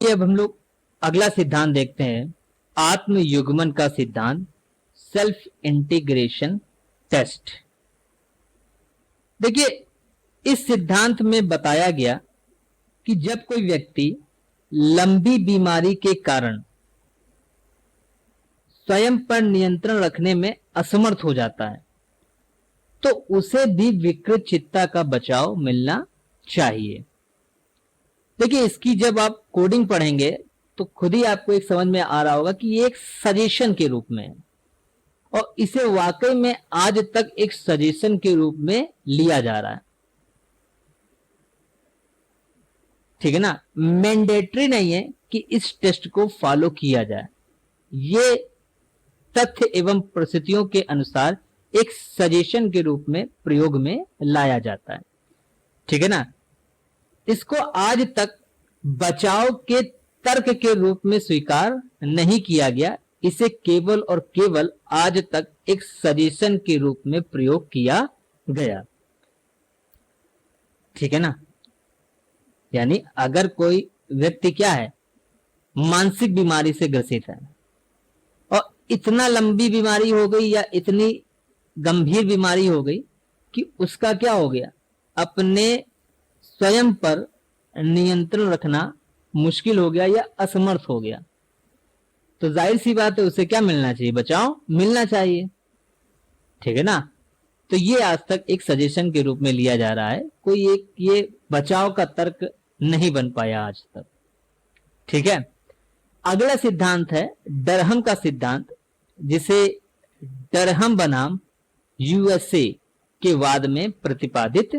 ये अब हम लोग अगला सिद्धांत देखते हैं, आत्मयुग्मन का सिद्धांत, सेल्फ इंटीग्रेशन टेस्ट। देखिए, इस सिद्धांत में बताया गया कि जब कोई व्यक्ति लंबी बीमारी के कारण स्वयं पर नियंत्रण रखने में असमर्थ हो जाता है तो उसे भी विकृत चित्ता का बचाव मिलना चाहिए। देखिए, इसकी जब आप कोडिंग पढ़ेंगे तो खुद ही आपको एक समझ में आ रहा होगा कि ये एक सजेशन के रूप में है और इसे वाकई में आज तक एक सजेशन के रूप में लिया जा रहा है। ठीक है ना, मैंडेटरी नहीं है कि इस टेस्ट को फॉलो किया जाए। ये तथ्य एवं परिस्थितियों के अनुसार एक सजेशन के रूप में प्रयोग में लाया जाता है। ठीक है ना, इसको आज तक बचाव के तर्क के रूप में स्वीकार नहीं किया गया, इसे केवल और केवल आज तक एक सजेशन के रूप में प्रयोग किया गया। ठीक है ना, यानी अगर कोई व्यक्ति क्या है, मानसिक बीमारी से ग्रसित है और इतना लंबी बीमारी हो गई या इतनी गंभीर बीमारी हो गई कि उसका क्या हो गया, अपने स्वयं पर नियंत्रण रखना मुश्किल हो गया या असमर्थ हो गया, तो जाहिर सी बात है उसे क्या मिलना चाहिए, बचाव मिलना चाहिए। ठीक है ना, तो ये आज तक एक सजेशन के रूप में लिया जा रहा है, कोई एक ये बचाव का तर्क नहीं बन पाया आज तक। ठीक है, अगला सिद्धांत है डरहम का सिद्धांत, जिसे डरहम बनाम यूएसए के वाद में प्रतिपादित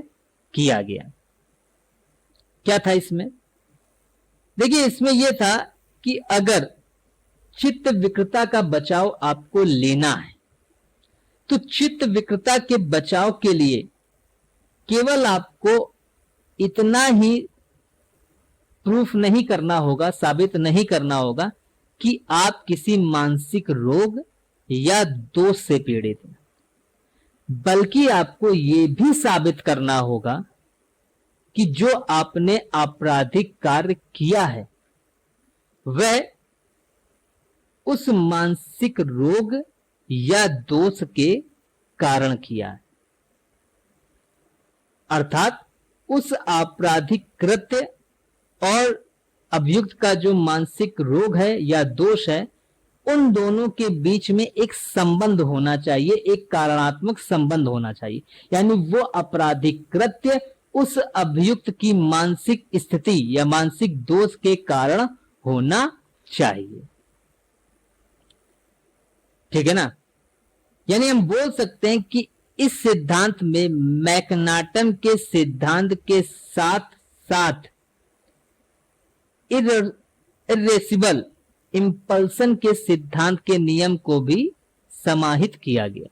किया गया। क्या था इसमें? देखिए, इसमें यह था कि अगर चित्त विकृता का बचाव आपको लेना है तो चित्त विकृता के बचाव के लिए केवल आपको इतना ही प्रूफ नहीं करना होगा, साबित नहीं करना होगा कि आप किसी मानसिक रोग या दोष से पीड़ित हैं, बल्कि आपको यह भी साबित करना होगा कि जो आपने आपराधिक कार्य किया है वह उस मानसिक रोग या दोष के कारण किया है, अर्थात उस आपराधिक कृत्य और अभियुक्त का जो मानसिक रोग है या दोष है, उन दोनों के बीच में एक संबंध होना चाहिए, एक कारणात्मक संबंध होना चाहिए। यानी वो आपराधिक कृत्य उस अभियुक्त की मानसिक स्थिति या मानसिक दोष के कारण होना चाहिए। ठीक है ना, यानी हम बोल सकते हैं कि इस सिद्धांत में मैकनाटन के सिद्धांत के साथ साथ इर्रेसिबल इंपल्सन के सिद्धांत के नियम को भी समाहित किया गया।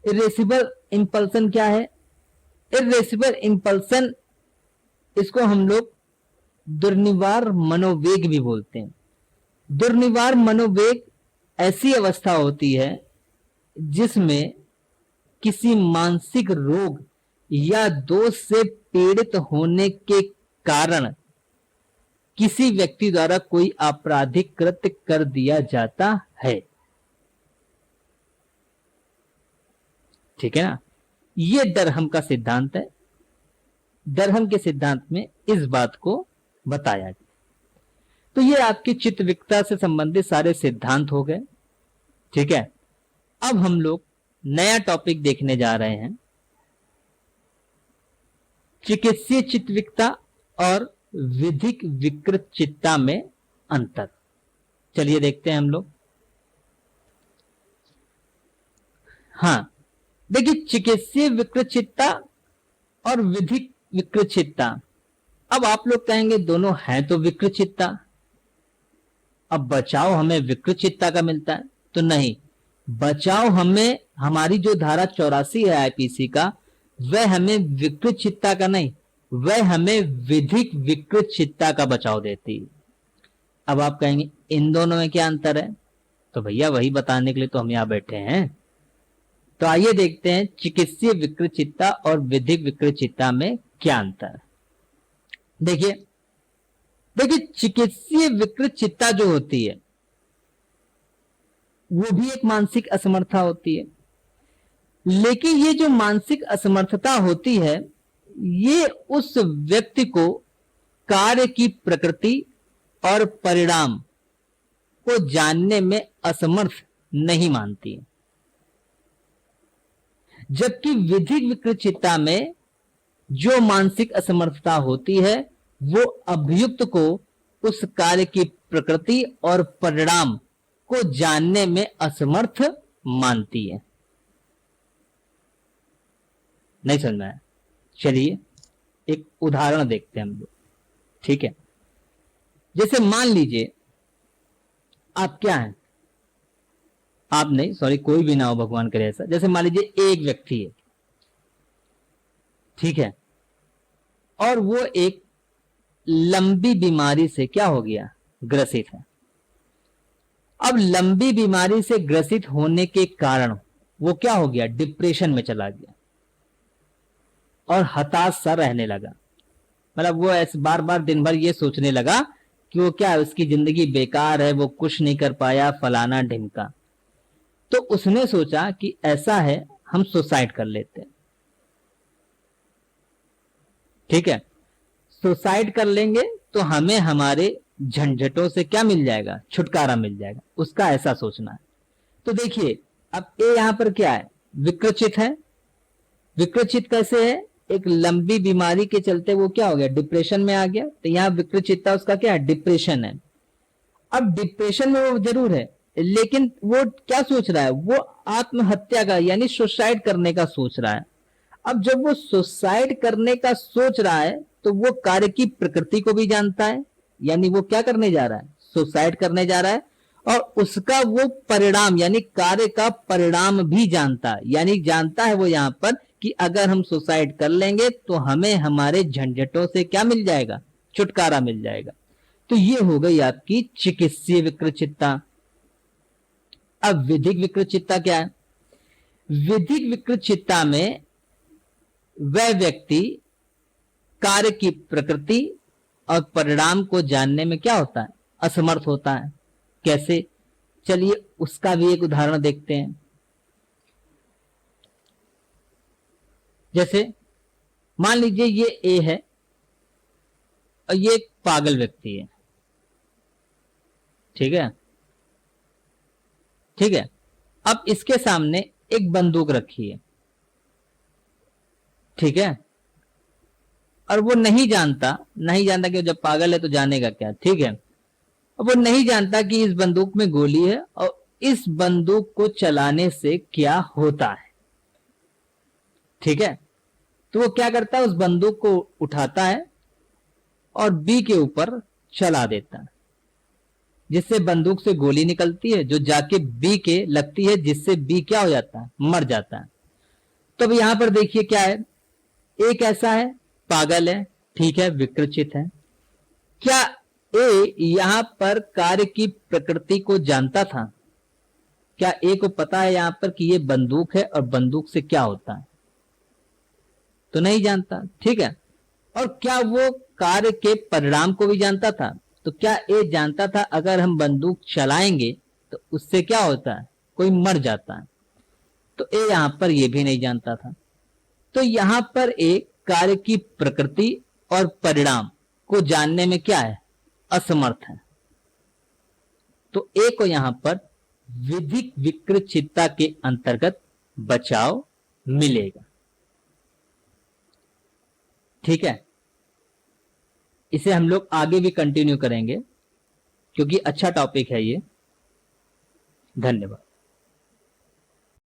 इर्रेसिबल इंपल्सन क्या है? इर्रेसिबल इंपल्सन, इसको हम लोग दुर्निवार मनोवेग भी बोलते हैं। दुर्निवार मनोवेग ऐसी अवस्था होती है जिसमें किसी मानसिक रोग या दोष से पीड़ित होने के कारण किसी व्यक्ति द्वारा कोई आपराधिक कृत्य कर दिया जाता है। ठीक है ना, यह डरहम का सिद्धांत है। डरहम के सिद्धांत में इस बात को बताया गया। तो ये आपकी चित्त विकृता से संबंधित सारे सिद्धांत हो गए। ठीक है, अब हम लोग नया टॉपिक देखने जा रहे हैं, चिकित्सीय चित्त विकृता और विधिक विकृत चित्ता में अंतर। चलिए देखते हैं हम लोग। हां, देखिए, चिकित्सीय विकृत चित्ता और विधिक विकृत चित्ता। अब आप लोग कहेंगे दोनों हैं तो विकृत चित्ता, अब बचाव हमें विकृत चित्ता का मिलता है, तो नहीं, बचाव हमें हमारी जो धारा 84 है आईपीसी का, वह हमें विकृत चित्ता का नहीं, वह हमें विधिक विकृत चित्ता का बचाव देती है। अब आप कहेंगे इन दोनों में क्या अंतर है? तो भैया वही बताने के लिए तो हम यहां बैठे हैं। तो आइए देखते हैं चिकित्सीय विकृत चित्ता और विधिक विकृत चित्ता में क्या अंतर है। देखिए, देखिए, चिकित्सीय विकृत चित्ता जो होती है वो भी एक मानसिक असमर्थता होती है, लेकिन ये जो मानसिक असमर्थता होती है ये उस व्यक्ति को कार्य की प्रकृति और परिणाम को जानने में असमर्थ नहीं मानती है। जबकि विधिक विकृतचित्ता में जो मानसिक असमर्थता होती है वो अभियुक्त को उस कार्य की प्रकृति और परिणाम को जानने में असमर्थ मानती है। नहीं समझ में आया? चलिए एक उदाहरण देखते हैं हम लोग, ठीक है। जैसे मान लीजिए आप क्या हैं, आप नहीं, सॉरी, कोई भी ना हो, भगवान करे ऐसा। जैसे मान लीजिए एक व्यक्ति है, ठीक है, और वो एक लंबी बीमारी से क्या हो गया, ग्रसित है। अब लंबी बीमारी से ग्रसित होने के कारण वो क्या हो गया, डिप्रेशन में चला गया और हताश सा रहने लगा। मतलब वो ऐसे बार बार दिन भर ये सोचने लगा कि वो क्या है, उसकी जिंदगी बेकार है, वो कुछ नहीं कर पाया, फलाना ढिमका। तो उसने सोचा कि ऐसा है, हम सुसाइड कर लेते हैं, ठीक है। सुसाइड कर लेंगे तो हमें हमारे झंझटों से क्या मिल जाएगा, छुटकारा मिल जाएगा, उसका ऐसा सोचना है। तो देखिए अब ये यहां पर क्या है, विकृचित है। विकृचित कैसे है, एक लंबी बीमारी के चलते वो क्या हो गया, डिप्रेशन में आ गया। तो यहां विकृचितता उसका क्या है, डिप्रेशन है। अब डिप्रेशन में वो जरूर है, लेकिन वो क्या सोच रहा है, वो आत्महत्या का यानी सुसाइड करने का सोच रहा है। अब जब वो सुसाइड करने का सोच रहा है तो वो कार्य की प्रकृति को भी जानता है, यानी वो क्या करने जा रहा है, सुसाइड करने जा रहा है, और उसका वो परिणाम यानी कार्य का परिणाम भी जानता है। यानी जानता है वो यहां पर कि अगर हम सुसाइड कर लेंगे तो हमें हमारे झंझटों से क्या मिल जाएगा, छुटकारा मिल जाएगा। तो ये हो गई आपकी चिकित्सीय विकृतचित्ता। अब विधिक विकृतचित्ता क्या है, विधिक विकृतचित्ता में वह व्यक्ति कार्य की प्रकृति और परिणाम को जानने में क्या होता है, असमर्थ होता है। कैसे, चलिए उसका भी एक उदाहरण देखते हैं। जैसे मान लीजिए ये ए है और ये एक पागल व्यक्ति है, ठीक है, ठीक है। अब इसके सामने एक बंदूक रखी है, ठीक है, और वो नहीं जानता कि जब पागल है तो जानेगा क्या, ठीक है। अब वो नहीं जानता कि इस बंदूक में गोली है और इस बंदूक को चलाने से क्या होता है, ठीक है। तो वो क्या करता है, उस बंदूक को उठाता है और बी के ऊपर चला देता है, जिससे बंदूक से गोली निकलती है जो जाके बी के लगती है, जिससे बी क्या हो जाता है, मर जाता है। तो अब यहां पर देखिए क्या है, एक ऐसा है, पागल है, ठीक है, विकृचित है। क्या ए यहां पर कार्य की प्रकृति को जानता था? क्या ए को पता है यहां पर कि ये बंदूक है और बंदूक से क्या होता है? तो नहीं जानता, ठीक है। और क्या वो कार्य के परिणाम को भी जानता था? तो क्या ए जानता था अगर हम बंदूक चलाएंगे तो उससे क्या होता है, कोई मर जाता है? तो ए यहां पर ये भी नहीं जानता था। तो यहां पर ए कार्य की प्रकृति और परिणाम को जानने में क्या है, असमर्थ है। तो ए को यहां पर विधिक विकृतचित्ता के अंतर्गत बचाव मिलेगा, ठीक है। इसे हम लोग आगे भी कंटिन्यू करेंगे क्योंकि अच्छा टॉपिक है ये। धन्यवाद।